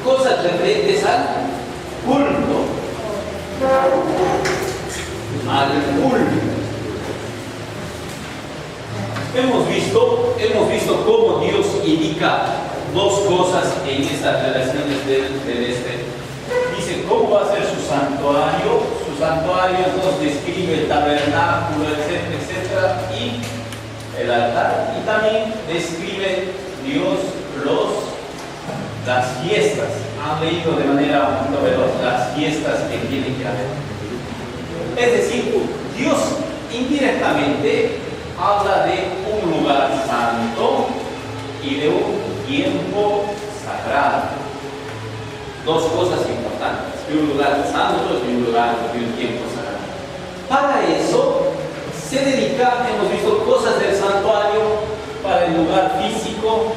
cosas referentes al culto. Al culto. Hemos visto cómo Dios indica dos cosas en estas relaciones del este. Dice cómo va a ser su santuario. Su santuario nos describe el tabernáculo, etcétera, etcétera, y el altar. Y también describe Dios las fiestas. Han leído de manera un poco veloz las fiestas que tienen que haber. Es decir, Dios indirectamente habla de un lugar santo y de un tiempo sagrado. Dos cosas importantes, de un lugar santo y de un tiempo sagrado. Para eso se dedica, hemos visto, cosas del santuario para el lugar físico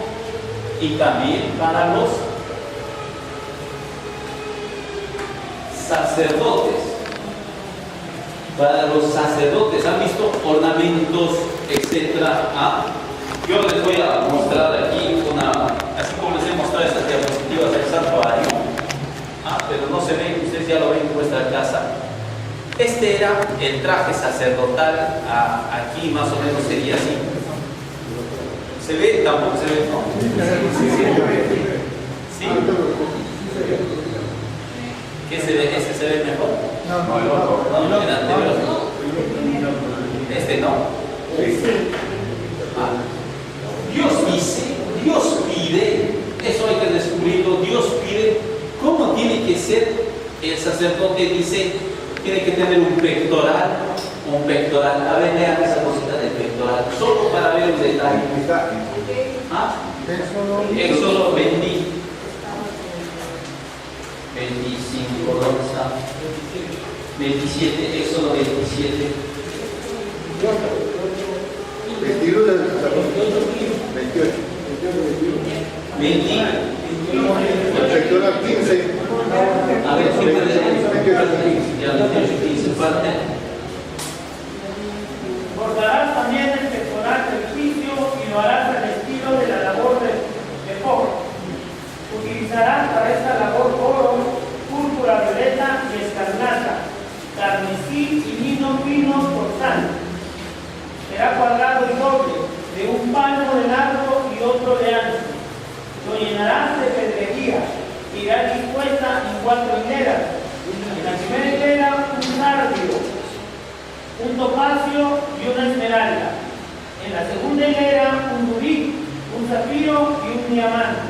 y también para los sacerdotes. Para los sacerdotes, ¿han visto ornamentos, etcétera? Yo les voy a mostrar aquí así como les he mostrado estas diapositivas del santuario, pero no se ven, ustedes ya lo ven en vuestra casa. Este era el traje sacerdotal, aquí más o menos sería así. ¿Se ve? Tampoco se ve, ¿no? ¿Sí? ¿Qué se ve? ¿Este se ve mejor? No, el otro. No, el anterior. Este no. Dios pide, eso hay que descubrirlo, Dios pide cómo tiene que ser el sacerdote. Dice, tiene que tener un pectoral. A ver, vean esa cosita del pectoral, solo para ver un detalle. Éxodo 25, ¿dónde está? 27, Éxodo 27. 21 del 28. 20. El pectoral 15. A ver, ¿qué puede ser? Ya, 28, 15, parte. Bordarás también el pectoral del juicio y lo harás al estilo de la labor de oro. Utilizarás para esta labor oro, púrpura, violeta y escarlata, carmesí y lino fino cortante. Será cuadrado y doble, de un palmo de largo y otro de ancho. Lo llenarás de pedrería, y irá dispuesta en 4 hileras. En la primera hilera un sardio, un topacio y una esmeralda. En la segunda hilera un rubí, un zafiro y un diamante.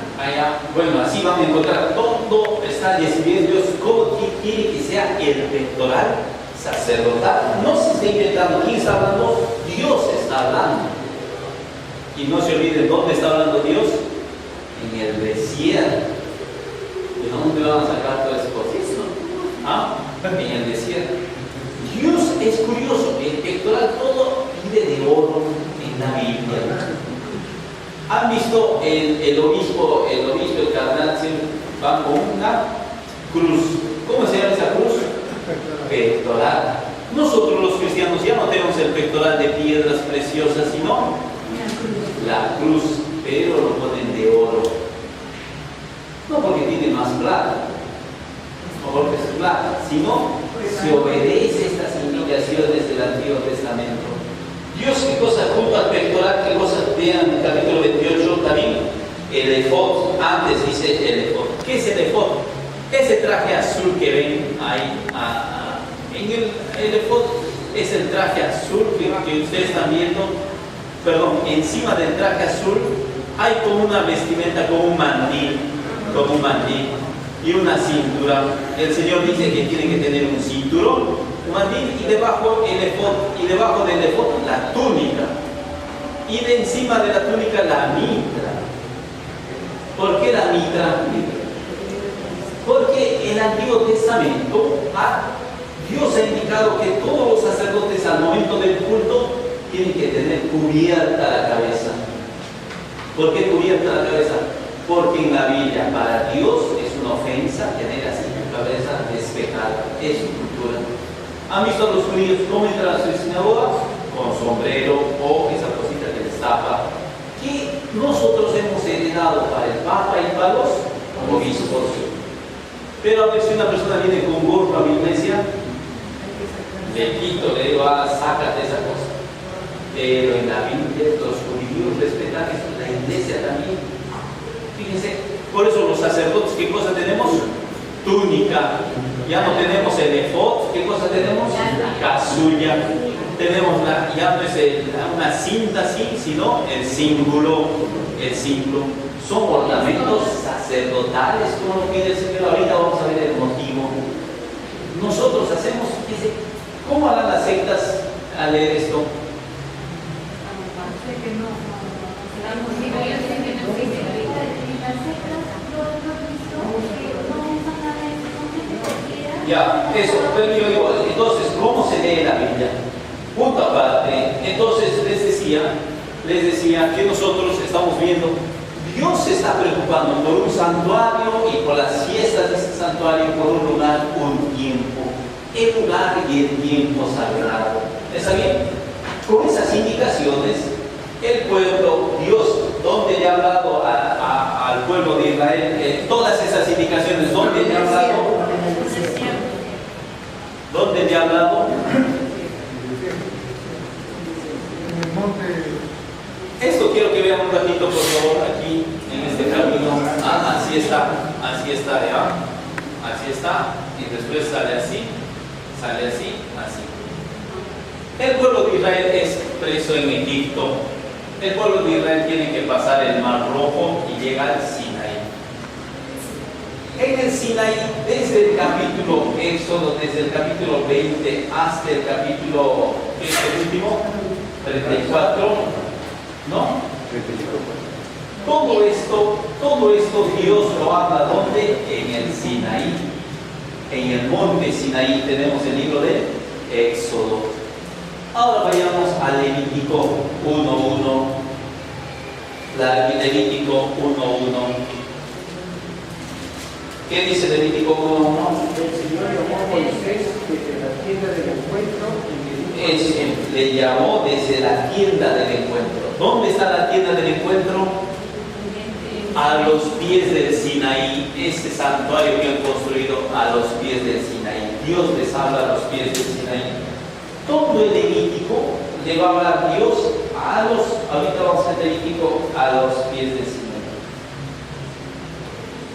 Bueno, así van a encontrar todo, está describiendo Dios cómo quiere que sea el pectoral sacerdotal. No se está inventando. ¿Quién está hablando? Dios está hablando. Y no se olviden, ¿dónde está hablando Dios? En el desierto. ¿De dónde van a sacar todo ese proceso? En el desierto. Dios es curioso, el pectoral todo pide de oro en la Biblia. ¿Han visto el obispo, el cardenal, va con una cruz? ¿Cómo se llama esa cruz? Pectoral. Nosotros los cristianos ya no tenemos el pectoral de piedras preciosas, sino la cruz, pero lo ponen de oro. No porque tiene más plata, no porque es plata, sino se obedece estas indicaciones del Antiguo Testamento. Dios, ¿qué cosa junto al pectoral? ¿Qué cosa? Vean el capítulo 28 también, el efod. Antes dice el efod. ¿Qué es el efod? Ese traje azul que ven ahí, el efod es el traje azul que ustedes están viendo. Perdón, encima del traje azul hay como una vestimenta, como un mandil y una cintura. El Señor dice que tiene que tener un cinturón, un mandil y debajo el efod, y debajo del efod la túnica, y de encima de la túnica la mitra. ¿Por qué la mitra? Porque en el Antiguo Testamento Dios ha indicado que todos los sacerdotes al momento del culto tienen que tener cubierta la cabeza. ¿Por qué cubierta la cabeza? Porque en la Biblia para Dios es una ofensa tener así la cabeza despejada. Es su cultura. ¿Han visto a los judíos cómo entran a sus sinagogas? Con sombrero o esa cosita que les tapa. ¿Qué nosotros hemos heredado para el Papa y para los obispos. Pero a ver si una persona viene con gorro a mi iglesia, le quito, le digo, sácate esa cosa. Pero en la Biblia los judíos respetan eso, la iglesia también. Fíjense, por eso los sacerdotes, ¿qué cosa tenemos? Túnica. Ya no tenemos el efod, ¿qué cosa tenemos? Casulla. Tenemos ya no es una cinta así, sino el símbolo. El símbolo. Son ornamentos sacerdotales, como lo pide el Señor. Ahorita vamos a ver el motivo. Nosotros hacemos, dice, ¿cómo harán las sectas al leer esto? Ya, eso, pero yo digo, entonces, ¿cómo se lee la Biblia? Punto aparte, entonces les decía que nosotros estamos viendo, Dios se está preocupando por un santuario y por las fiestas de ese santuario, por un lugar, un tiempo, el lugar y el tiempo sagrado. ¿Está bien? Con esas indicaciones, el pueblo, Dios, ¿dónde le ha hablado al pueblo de Israel? Todas esas indicaciones, ¿dónde le ha hablado? ¿Dónde le ha hablado? Esto quiero que vean un ratito, por favor, aquí, en este camino. Así está, ¿ya? Así está, y después sale así, así. El pueblo de Israel es preso en Egipto. El pueblo de Israel tiene que pasar el Mar Rojo y llega al Sinaí. En el Sinaí, desde el capítulo Éxodo, desde el capítulo 20 hasta el capítulo, ¿qué es el último? 34, ¿no? 34. Todo esto Dios lo habla ¿dónde? En el Sinaí. En el monte Sinaí tenemos el libro de Éxodo. Ahora vayamos a Levítico 1:1. Levítico 1:1. ¿Qué dice Levítico 1:1? El Señor llamó a Moisés desde la tienda del encuentro y le dijo le llamó desde la tienda del encuentro. ¿Dónde está la tienda del encuentro? A los pies del Sinaí. Ese santuario que han construido a los pies del Sinaí. Dios les habla a los pies del Sinaí. Todo el Levítico le va a hablar Dios ahorita vamos a Levítico a los pies del Sinaí.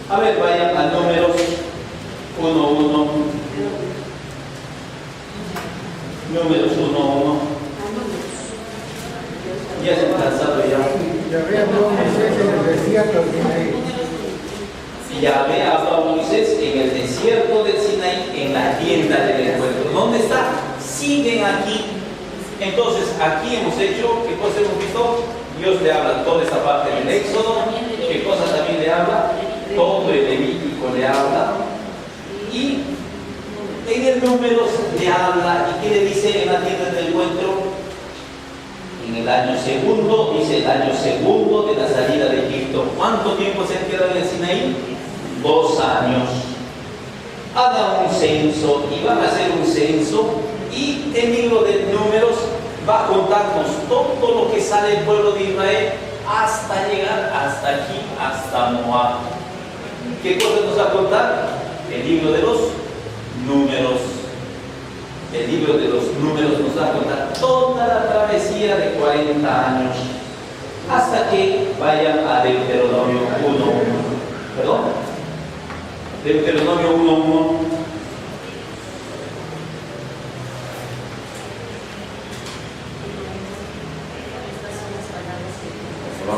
A ver, vayan a Números 1:1. Números 1:1. Ya se han cansado ya. Yahvé habló a Moisés en el desierto del Sinaí. Yahvé habló a Moisés en el desierto del Sinaí, en la tienda del encuentro. ¿Dónde está? Siguen aquí. Entonces, aquí hemos hecho, ¿qué cosa hemos visto? Dios le habla toda esta parte del Éxodo. ¿Qué cosa también le habla? Todo el Levítico le habla. Y en el Números le habla. ¿Y qué le dice en la tienda del encuentro? En el año segundo, dice el año segundo de la salida de Egipto. ¿Cuánto tiempo se han quedado en el Sinaí? 2 años. Hagan un censo y van a hacer un censo. Y el libro de Números va a contarnos todo lo que sale del pueblo de Israel hasta llegar hasta aquí, hasta Moab. ¿Qué cosa nos va a contar? El libro de los Números. El libro de los Números nos va a contar toda la travesía de 40 años hasta que vayan a Deuteronomio 1. ¿Perdón? Deuteronomio 1:1.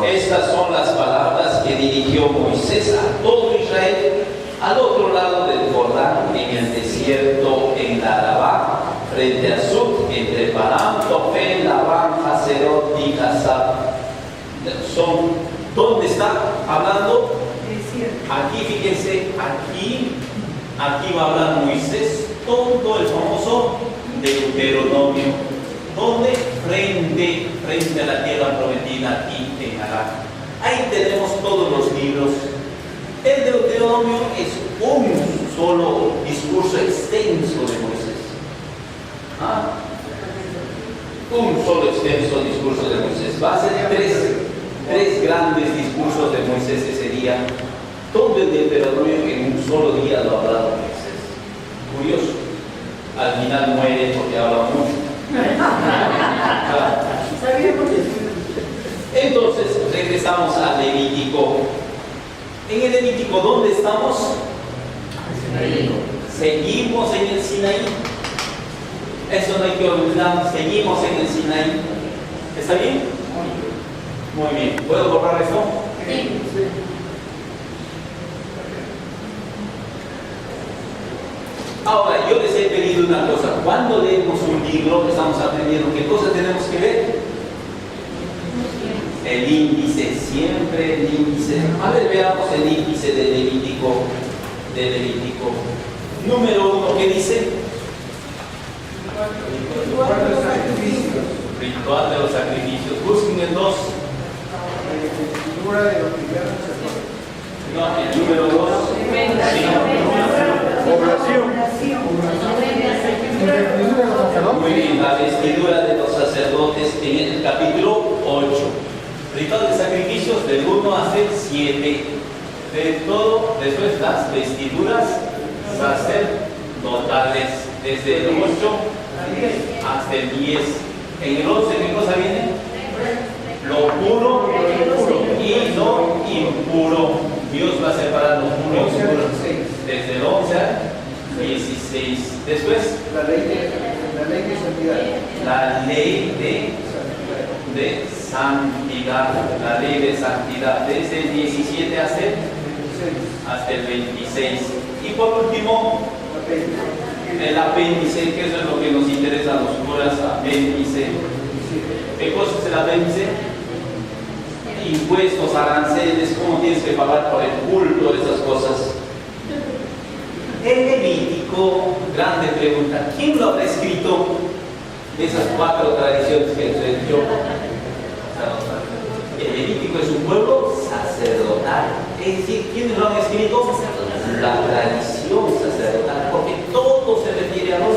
Estas son las palabras que dirigió Moisés a todo Israel al otro lado del Jordán, en el desierto, en la Arabá, frente a Sud, entre Param, Tofel, Labán, Haserot y Hazab. ¿Dónde está hablando? Aquí, fíjense, aquí va a hablar Moisés todo el famoso Deuteronomio. ¿Dónde? Frente a la tierra prometida, aquí en Arán. Ahí tenemos todos los libros. El Deuteronomio es un solo discurso extenso de Moisés. Un solo extenso discurso de Moisés. Va a ser tres grandes discursos de Moisés ese día. todo el Deuteronomio en un solo día lo ha hablado Moisés. Curioso. Al final muere porque habla mucho. Entonces, regresamos al Levítico. En el Levítico, ¿dónde estamos? Seguimos en el Sinaí. Eso no hay que olvidar, seguimos en el Sinaí. ¿Está bien? Muy bien. ¿Puedo borrar eso? Sí. Ahora, yo les he pedido una cosa. Cuando leemos un libro que estamos aprendiendo, ¿qué cosa tenemos que ver? El índice, siempre el índice. A ver, veamos el índice de Levítico. Número 1, ¿qué dice? Ritual de los sacrificios. Busquen el 2. Figura de los primeros sacerdotes. No, el número 2. Muy bien, la vestidura de los sacerdotes en el capítulo 8. Ritual de sacrificios del 1 hasta el 7. De todo, después las vestiduras sacerdotales, desde el 8 hasta el 10. En el 11, ¿qué cosa viene? Lo puro y lo impuro. Dios va a separar lo puro y impuro desde el 11 al 16. Después, La ley de santidad. la ley de santidad. La ley de santidad, desde el 17 hasta el 26. Y por último, el apéndice, que eso es lo que nos interesa a los curas, apéndice. ¿Qué cosa es el apéndice? Impuestos, aranceles, cómo tienes que pagar por el culto, esas cosas. El Levítico, grande pregunta, ¿quién lo habrá escrito de esas 4 tradiciones que les he dicho? El Levítico es un pueblo sacerdotal. Es decir, ¿quiénes lo han escrito? La tradición sacerdotal, porque todo se refiere a los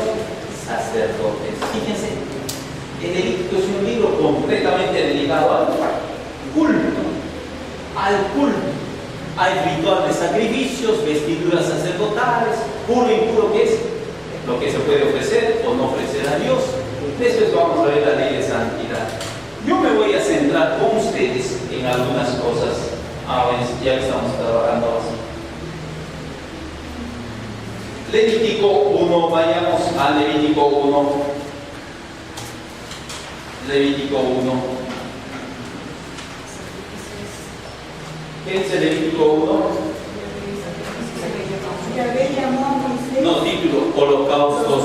sacerdotes. Fíjense, el Levítico es un libro completamente dedicado al culto. Hay ritual de sacrificios, vestiduras sacerdotales, puro y impuro, que es lo que se puede ofrecer o no ofrecer a Dios. Después vamos a ver la ley de santidad. Yo me voy a centrar con ustedes en algunas cosas, ya que estamos trabajando así. Levítico 1, vayamos a Levítico 1. Levítico 1. ¿Qué dice Levítico 1? No, título, holocaustos.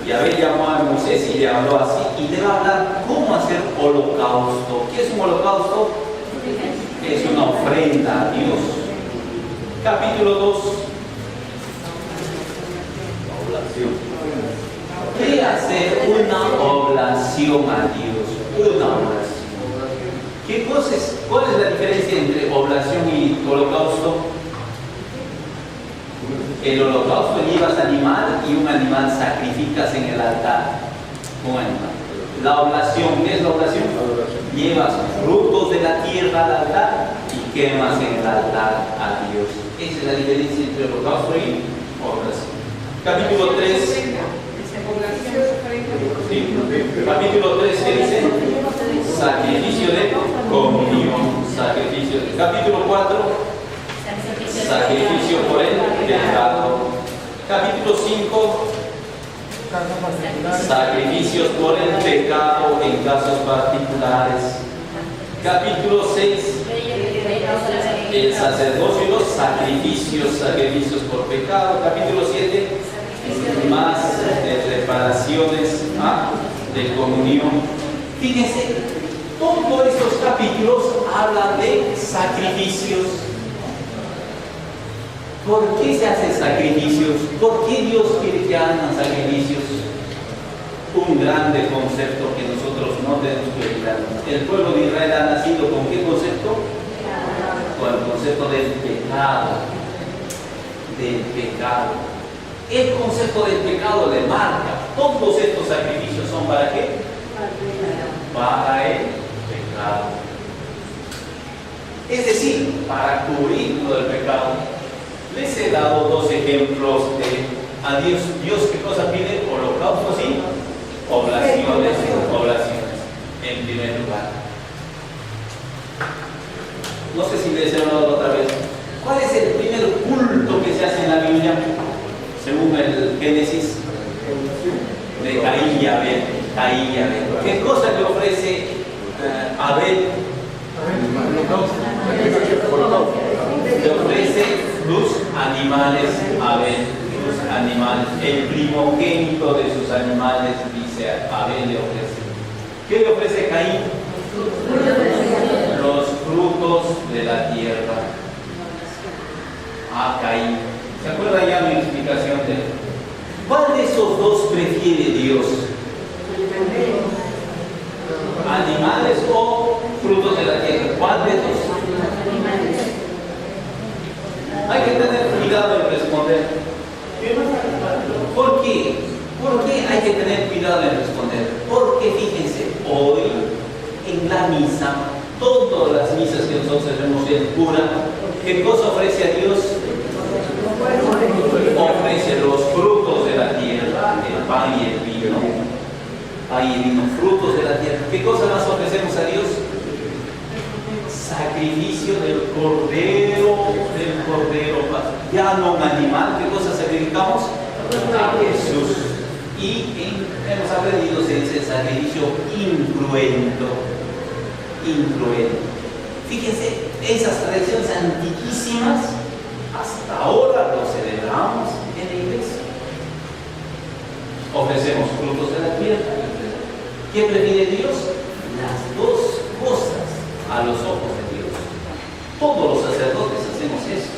Yahvé llamó a Moisés y le habló así, y le va a hablar cómo hacer holocausto. ¿Qué es un holocausto? Es una ofrenda a Dios. Capítulo 2. Oblación. ¿Qué hacer una oblación a Dios? Una oblación. ¿Qué cosas? ¿Cuál es la diferencia entre oblación y holocausto? El holocausto llevas animal y un animal sacrificas en el altar. Un animal. La oblación, ¿qué es la oblación? Llevas frutos de la tierra al altar y quemas en el altar a Dios. Esa es la diferencia entre holocausto y oblación. Capítulo 3. Sí. Capítulo 3, ¿qué dice? Sacrificio de comunión. Capítulo 4. Sacrificio por el pecado. Capítulo 5. Sacrificios por el pecado en casos particulares. Capítulo 6. El sacerdocio y los sacrificios por pecado. Capítulo 7. Más reparaciones de comunión. Fíjense, todos estos capítulos hablan de sacrificios. ¿Por qué se hacen sacrificios? ¿Por qué Dios quiere que hagan sacrificios? Un grande concepto que nosotros no tenemos que olvidar. El pueblo de Israel ha nacido ¿con qué concepto? Con el concepto del pecado. El concepto del pecado le marca. Todos estos sacrificios son ¿para qué? Para el pecado. Es decir, para cubrir todo el pecado. Les he dado dos ejemplos de a Dios. Dios, ¿qué cosa pide? Holocaustos y oblaciones. En primer lugar. No sé si les he hablado otra vez. ¿Cuál es el primer culto que se hace en la Biblia? Según el Génesis, de Caín y Abel. ¿Qué cosa le ofrece Abel? Le ofrece los animales a Abel. Los animales, el primogénito de sus animales, dice Abel le ofrece. ¿Qué le ofrece Caín? Los frutos de la tierra. Caín. ¿Se acuerda ya mi explicación de cuál de esos dos prefiere Dios? ¿Animales o frutos de la tierra? ¿Cuál de esos? Hay que tener cuidado en responder. ¿Por qué? ¿Por qué hay que tener cuidado en responder? Porque fíjense, hoy en la misa, todas las misas que nosotros hacemos el cura, ¿qué cosa ofrece a Dios? Ofrece los frutos de la tierra, el pan y el vino. Frutos de la tierra. ¿Qué cosa más ofrecemos a Dios? Sacrificio del cordero, ya no un animal. ¿Qué cosa sacrificamos? A Jesús. Y hemos aprendido, se dice sacrificio incruento. Fíjense, esas tradiciones antiquísimas, hasta ahora lo celebramos en la iglesia. Ofrecemos frutos de la tierra. ¿Qué prefiere Dios? Las dos cosas a los ojos de Dios. Todos los sacerdotes hacemos eso.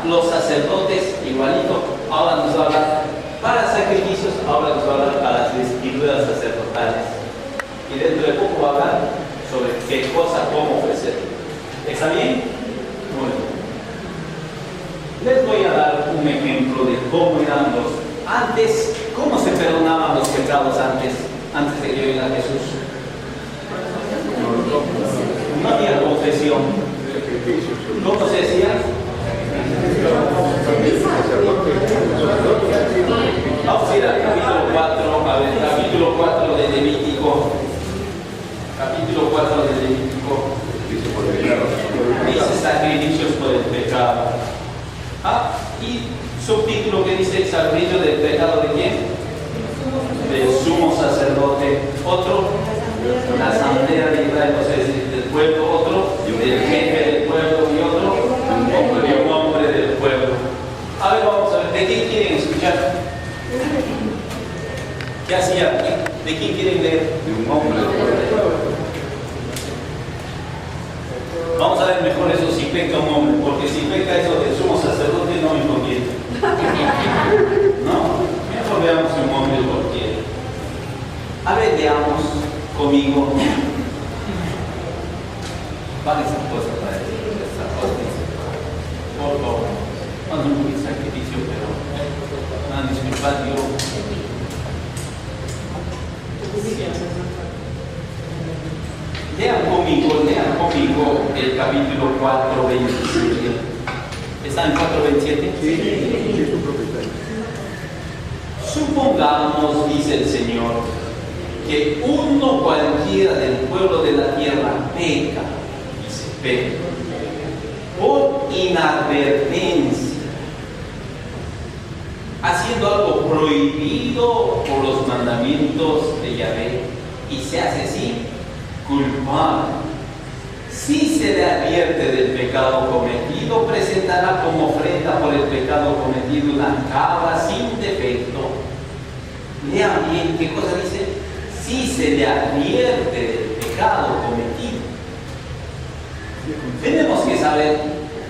Los sacerdotes, igualito, ahora nos va a hablar para sacrificios, ahora nos va a hablar para las vestiduras sacerdotales. Y dentro de poco va a hablar sobre qué cosa, cómo ofrecer. ¿Está bien? Muy bien. Les voy a dar un ejemplo de cómo eran antes, cómo se perdonaban los pecados antes de que venga Jesús. No había confesión. ¿Cómo se hacía? Vamos a ir al capítulo 4 de Levítico. Capítulo 4 de Levítico. Dice sacrificios por el pecado. Y subtítulo que dice sacrificio del pecado de quién? Del sumo sacerdote. Otro, la asamblea de Israel, o sea, del pueblo. Otro, del jefe del pueblo. Y otro, un hombre del pueblo. A ver, vamos a ver, ¿de quién quieren escuchar? ¿Qué hacía? ¿De quién quieren leer? De un hombre del pueblo. Vamos a ver mejor eso si peca un hombre, porque si peca eso del sumo sacerdote no me conviene. ¿No? Mejor veamos un hombre cualquiera. A ver, veamos conmigo. Vale esa cosa para decir, esa cosa. Por favor. No es un sacrificio, pero van a disculpar, yo. Lean conmigo el capítulo 4, 27. ¿Está en 4, 27? Sí, es un propietario. Supongamos, dice el Señor, que uno cualquiera del pueblo de la tierra peca, por inadvertencia, haciendo algo prohibido por los mandamientos de Yahvé, y se hace así, culpable. Si se le advierte del pecado cometido, presentará como ofrenda por el pecado cometido una cabra sin defecto. Lean bien qué cosa dice. Si se le advierte del pecado cometido. Tenemos que saber,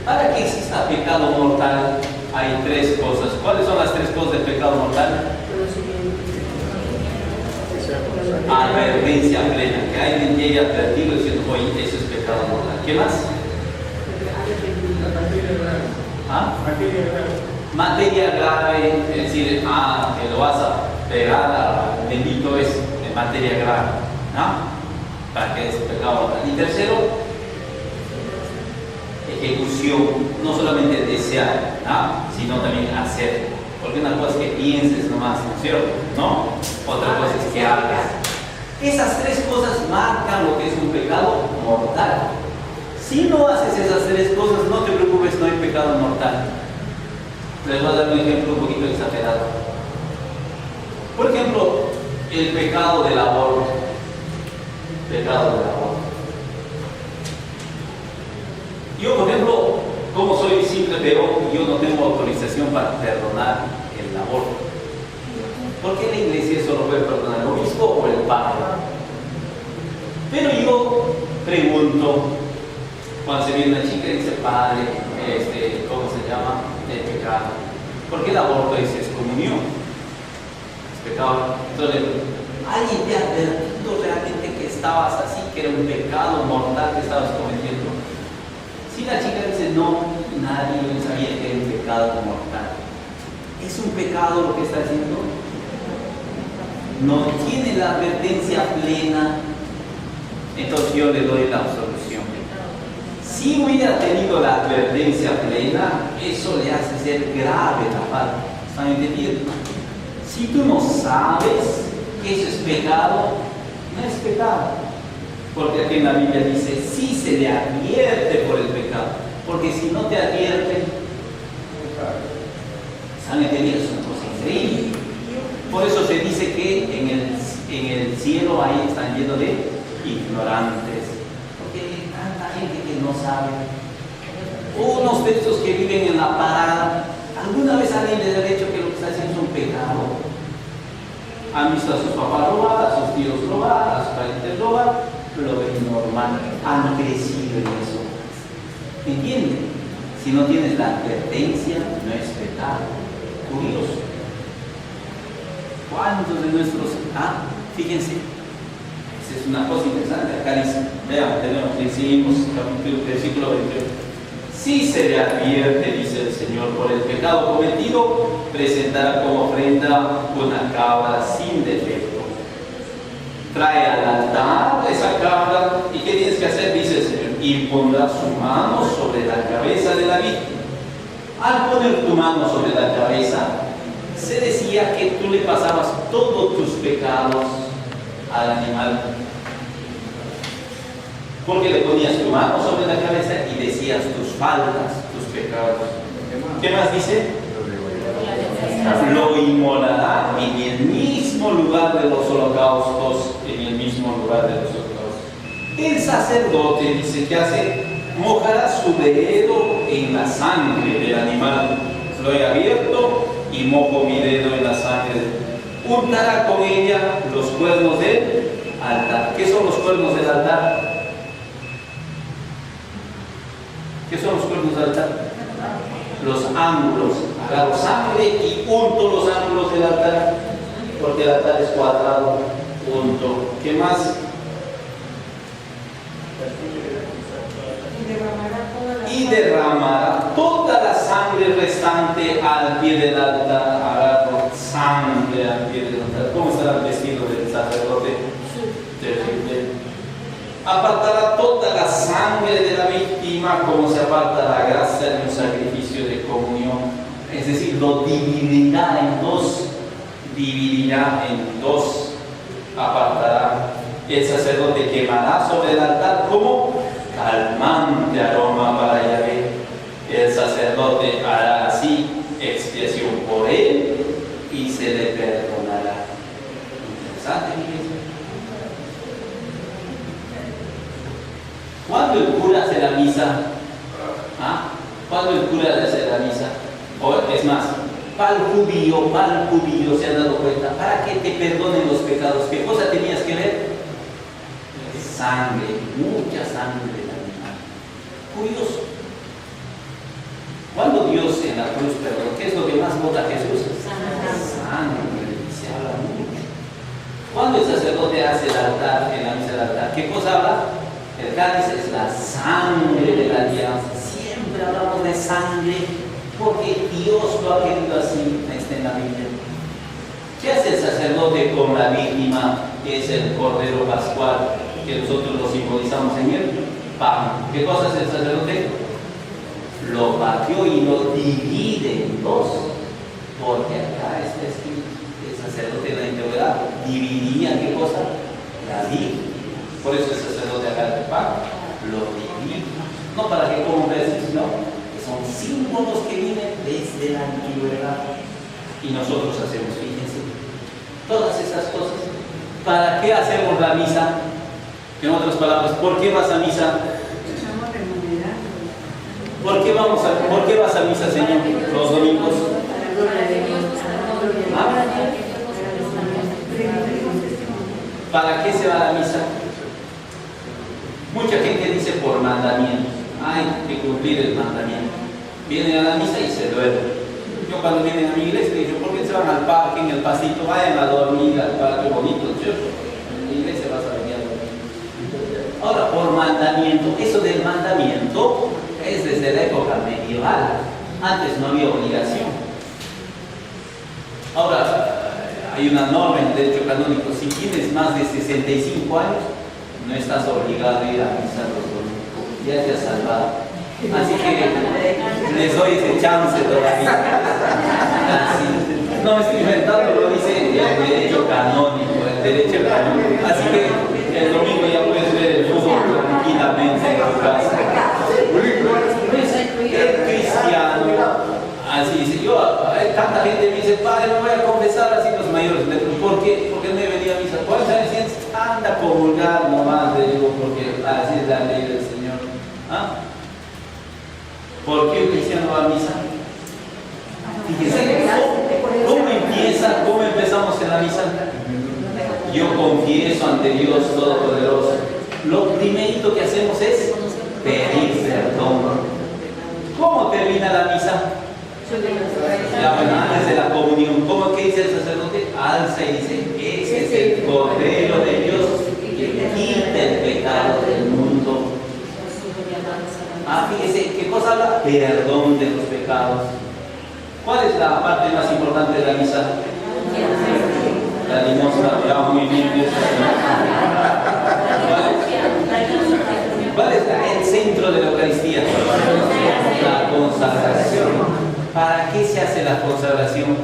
para que exista pecado mortal, hay tres cosas. ¿Cuáles son las tres cosas del pecado mortal? Advertencia plena, que alguien llegue advertido diciendo, oye, eso es pecado mortal. ¿Qué más? Materia grave, es decir, que lo vas a pegar al bendito es de materia grave, ¿no? Para que es pecado mortal. Y tercero, ejecución, no solamente desear, sino también hacer. Porque una cosa es que pienses nomás, ¿no es cierto? ¿No? Otra cosa es que hagas. Esas tres cosas marcan lo que es un pecado mortal. Si no haces esas tres cosas, no te preocupes, no hay pecado mortal. Les voy a dar un ejemplo un poquito exagerado. Por ejemplo, el pecado del aborto. Pecado del aborto. Yo, por ejemplo, como soy simple pero yo no tengo autorización para perdonar el aborto. ¿Por qué la iglesia solo puede perdonar el obispo o el padre? Pero yo pregunto, cuando se viene una chica y dice, padre, ¿cómo se llama? El pecado. ¿Por qué el aborto es excomunión? Es pecado. Entonces, ¿alguien te ha advertido realmente que estabas así, que era un pecado mortal que estabas cometiendo? Si la chica dice, no, nadie sabía que era un pecado mortal. ¿Es un pecado lo que está haciendo? No tiene la advertencia plena, entonces yo le doy la absolución. Si hubiera tenido la advertencia plena, eso le hace ser grave la falta. ¿Están entendiendo? Si tú no sabes que eso es pecado, no es pecado. Porque aquí en la Biblia dice, sí se le advierte por el pecado. Porque si no te advierten, ¿están entendiendo? Es una cosa increíble. Por eso se dice que en el cielo ahí están llenos de ignorantes. Porque hay tanta gente que no sabe. Unos de estos que viven en la parada, ¿alguna vez alguien les ha dicho que lo que está haciendo es un pecado? Han visto a sus papás robar, a sus tíos robar, a sus parientes robar, lo ven normal, han crecido en eso. ¿Entienden? Si no tienes la advertencia, no es pecado. Curioso. ¿Cuántos de nuestros... fíjense, esa es una cosa interesante. Acá dice, vean, seguimos, versículo 21. Si se le advierte, dice el Señor, por el pecado cometido, presentará como ofrenda una cabra sin defecto. Trae al altar esa cabra, ¿y qué tienes que hacer? Dice el Señor, y pondrá su mano sobre la cabeza de la víctima. Al poner tu mano sobre la cabeza, se decía que tú le pasabas todos tus pecados al animal. Porque le ponías tu mano sobre la cabeza y decías tus faltas, tus pecados. ¿Qué más dice? Lo inmolará en el mismo lugar de los holocaustos, en el mismo lugar de los holocaustos. El sacerdote dice que hace, mojará su dedo en la sangre del animal. Lo he abierto y mojo mi dedo en la sangre. Untará con ella los cuernos del altar. ¿Qué son los cuernos del altar? ¿Qué son los cuernos del altar? Los ángulos. Agarro sangre y unto los ángulos del altar, porque el altar es cuadrado. Unto. ¿Qué más? Y derramará toda la sangre restante al pie del altar. Agarro sangre al pie del altar. ¿Cómo será el vestido del sacerdote? Terrible. Apartará toda la sangre de la víctima como se aparta la grasa de un sacrificio de comunión. Es decir, lo dividirá en dos. Dividirá en dos. Apartará. El sacerdote quemará sobre el altar como calmante aroma para Yahvé. El sacerdote hará así expiación por él y se le perdonará. Interesante, fíjense. ¿Cuándo el cura hace la misa? ¿Cuándo el cura hace la misa? O es más, para el judío, ¿se han dado cuenta? Para que te perdonen los pecados, ¿qué cosa tenías que ver? Sangre, mucha sangre del animal. Curioso. Cuando Dios en la cruz perdonó, ¿qué es lo que más vota Jesús? Sangre, se habla mucho. Cuando el sacerdote hace el altar, en la misa del altar, ¿qué cosa habla? El cáliz es la sangre de la alianza. Siempre hablamos de sangre porque Dios lo ha querido así, está en la Biblia. ¿Qué hace el sacerdote con la víctima, que es el Cordero Pascual, que nosotros lo simbolizamos en el pan? ¿Qué cosa hace el sacerdote? lo partió y lo divide en dos. Porque acá está escrito, el sacerdote de la antigüedad dividía ¿qué cosa? La Biblia. Por eso el sacerdote acá del pacto lo divide. No para que como veces, sino que son símbolos que vienen desde la antigüedad. Y nosotros hacemos, fíjense, todas esas cosas. ¿Para qué hacemos la misa? En otras palabras, ¿por qué vas a misa? ¿Por qué vas a misa, Señor, los domingos? ¿Ah? ¿Para qué se va a la misa? Mucha gente dice por mandamiento. Hay que cumplir el mandamiento. Vienen a la misa y se duermen. Yo cuando vienen a mi iglesia digo, ¿por qué se van al parque, en el pasito? Vayan a dormir al parque bonito, ¿cierto? En la iglesia vas a venir a dormir. Ahora, por mandamiento, eso del mandamiento es desde la época medieval. Antes no había obligación. Ahora, hay una norma en el derecho canónico. Si tienes más de 65 años, no estás obligado a ir a misa los domingos. Ya te has salvado. Así que les doy ese chance todavía. Así. No me estoy inventando, lo dice el derecho canónico, Así que el domingo ya puedes ver el fútbol tranquilamente en tu casa. El cristiano, así dice, tanta gente me dice, padre, me voy a confesar así los mayores. ¿Por qué? Porque no he venido a misa. ¿Cuántos años tienes? Anda a comulgar nomás, le digo, porque así es la ley del Señor. ¿Ah? ¿Por qué un cristiano va a misa? Fíjense, ¿cómo empezamos en la misa? Yo confieso ante Dios Todopoderoso. Lo primerito que hacemos es pedir perdón. ¿Cómo termina la misa? Antes de la comunión. ¿Cómo que dice el sacerdote? Alza y dice, ese es el Cordero de Dios que quita el pecado del mundo. Fíjese, ¿qué cosa habla? Perdón de los pecados. ¿Cuál es la parte más importante de la misa? La limosna, ya muy bien. ¿Cuál es el centro de la Eucaristía? La consagración. ¿Para qué se hace la consagración?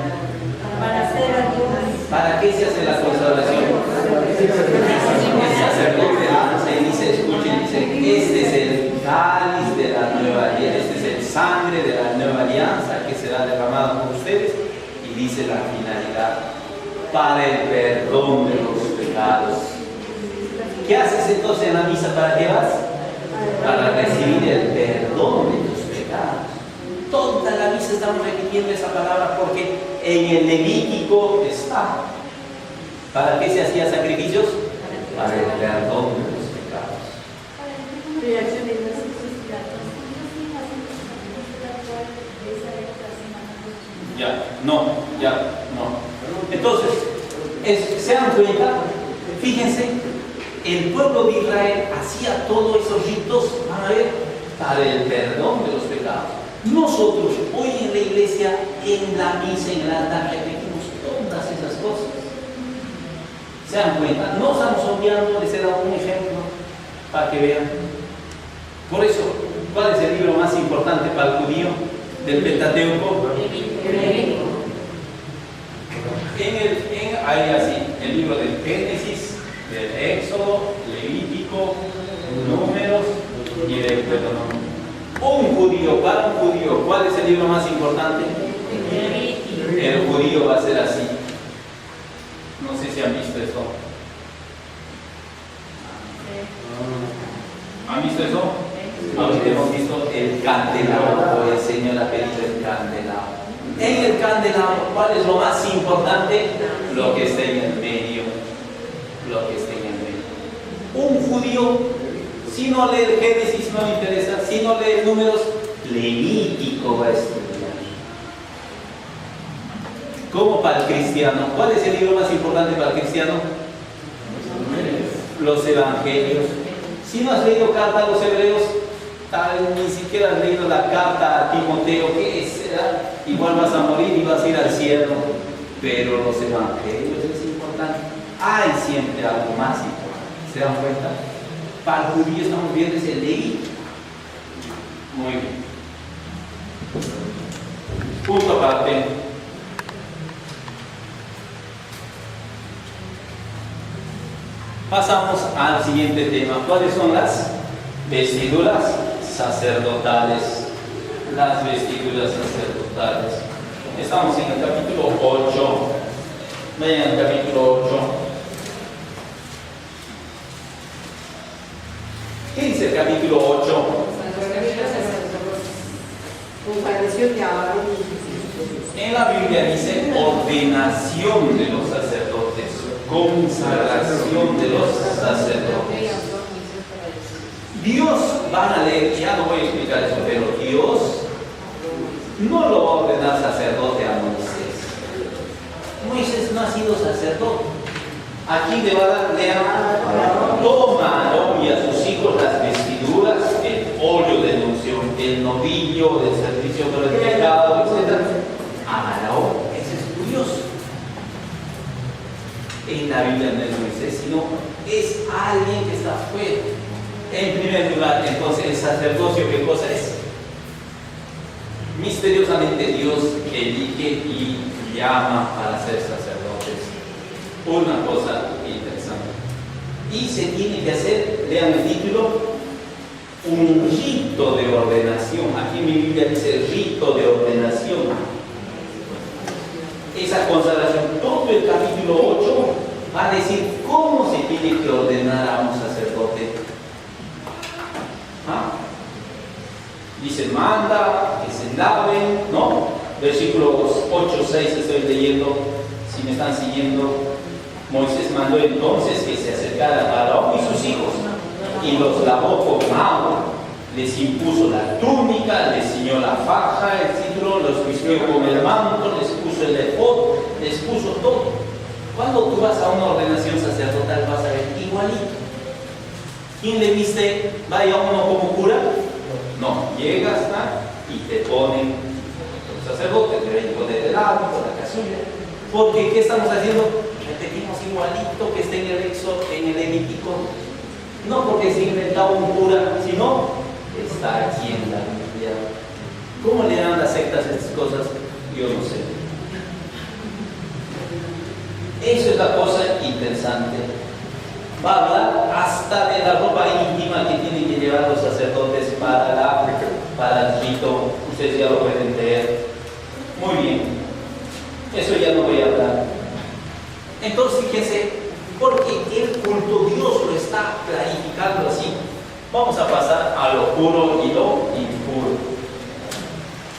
¿Para qué se hace la consagración? El sacerdote alza y dice, escuchen, dice, este es el cáliz de la nueva alianza, este es el sangre de la nueva alianza que será derramada por ustedes, y dice la finalidad, para el perdón de los pecados. ¿Qué haces entonces en la misa? ¿Para qué vas? Para recibir el perdón de tus pecados. Toda la misa estamos repitiendo esa palabra porque en el Levítico está. ¿Para qué se hacían sacrificios? Para el perdón de los pecados. No. Entonces, ¿se dan cuenta? Fíjense, el pueblo de Israel hacía todos esos ritos, van a ver, para el perdón de los pecados. Nosotros, hoy en la iglesia, en la misa, en la altar, repetimos todas esas cosas. ¿Se dan cuenta? No estamos obviando, les he dado un ejemplo para que vean. Por eso, ¿cuál es el libro más importante para el judío del Pentateuco? Hay así, el libro del Génesis, del Éxodo, Levítico, Números y del Deuteronomio. Para un judío, ¿cuál es el libro más importante? El judío va a ser así. No sé si han visto eso. ¿Han visto eso? Ahorita hemos visto el candelabro, el Señor ha pedido el candelabro. En el candelabro, ¿cuál es lo más importante? Lo que está en el medio. Lo que está en el medio. Un judío, si no lee el Génesis, no le interesa. Si no lee Números, Levítico va a estudiar. ¿Cómo para el cristiano? ¿Cuál es el libro más importante para el cristiano? Los Evangelios. Si no has leído carta a los hebreos, ni siquiera has leído la carta a Timoteo, ¿qué será? Igual vas a morir y vas a ir al cielo. Pero los Evangelios es importante. Hay siempre algo más importante. ¿Se dan cuenta? Para el judío estamos viendo ese Levítico. Muy bien. Punto aparte. Pasamos al siguiente tema. ¿Cuáles son las vestiduras sacerdotales? Las vestiduras sacerdotales. Estamos en el capítulo 8. Vayan al capítulo 8. ¿Qué dice el capítulo 8? En la Biblia dice ordenación de los sacerdotes, consagración de los sacerdotes. Dios, van a leer, ya no voy a explicar eso, pero Dios no lo va a ordenar sacerdote a Moisés. Moisés no ha sido sacerdote. Aquí le va a dar, toma a Aarón y a sus hijos las vestiduras, el óleo de unción, el novillo del servicio por el pecado, etc. A Aarón, ese es tu Dios. En la Biblia no es Moisés, sino es alguien que está fuera. En primer lugar, entonces, el sacerdocio, ¿qué cosa es? Misteriosamente Dios elige y llama para ser sacerdotes. Una cosa interesante. Y se tiene que hacer, lean el título, un rito de ordenación. Aquí en mi Biblia dice rito de ordenación. Esa consagración, todo el capítulo 8 va a decir cómo se tiene que ordenar a un sacerdote. Dice, manda que se laven, ¿no? Versículos 8, 6 estoy leyendo, si me están siguiendo. Moisés mandó entonces que se acercara a Aarón y sus hijos y los lavó con agua, les impuso la túnica, les ciñó la faja, el cinturón, los vistió con el manto, les puso el efod, les puso todo. Cuando tú vas a una ordenación sacerdotal vas a ver igualito. ¿Quién le viste? ¿Vaya uno como cura? No, llegas y te ponen el sacerdote, te ven con el lado, con la casulla. Porque ¿qué estamos haciendo? Repetimos igualito que está en el Levítico. No porque se inventado un cura, sino está aquí en la Biblia. ¿Cómo le dan las sectas a estas cosas? Yo no sé. Eso es la cosa interesante. Va a hablar hasta de la ropa íntima que tienen que llevar los sacerdotes para el rito. Ustedes ya lo pueden leer. Muy bien. Eso ya no voy a hablar. Entonces, fíjense, porque el culto Dios lo está clarificando así. Vamos a pasar a lo puro y lo impuro.